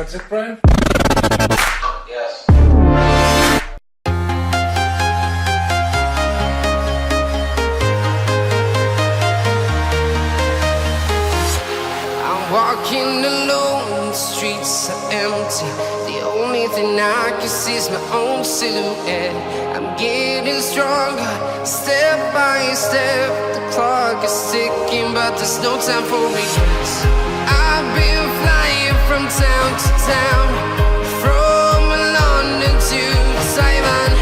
That's it, Brian? Yes. I'm walking alone, the streets are empty. The only thing I can see is my own silhouette. I'm getting stronger, step by step. The clock is ticking, but there's no time for regrets. I've been flying from town to town, from London to Taiwan.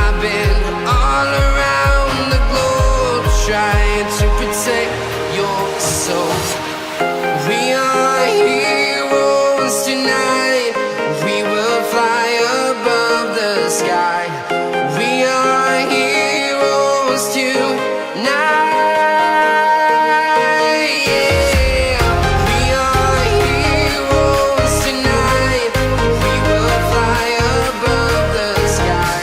I've been all around the globe, trying to protect your soul. We are heroes tonight. We will fly above the sky. We are heroes tonight. Yeah. We are heroes tonight. We will fly above the sky.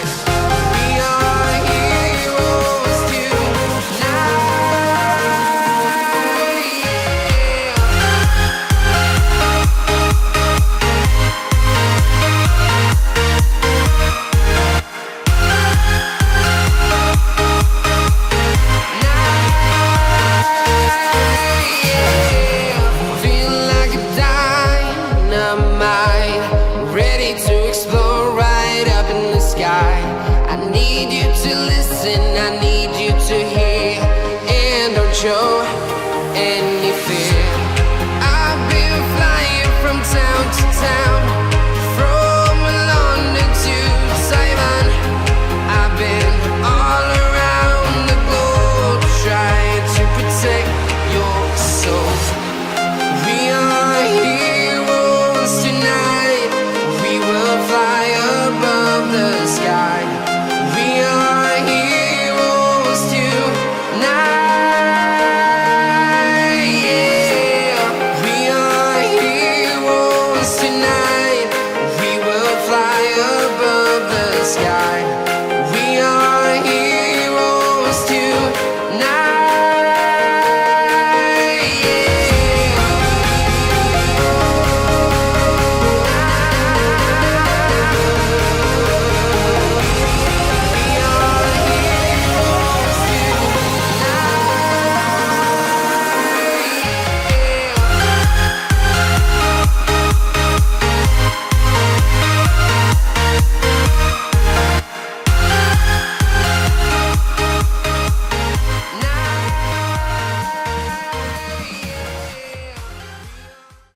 We are heroes tonight. Feel like a dynamite, ready to explode right up in the sky. I need you to listen, I need you to hear, and don't show. And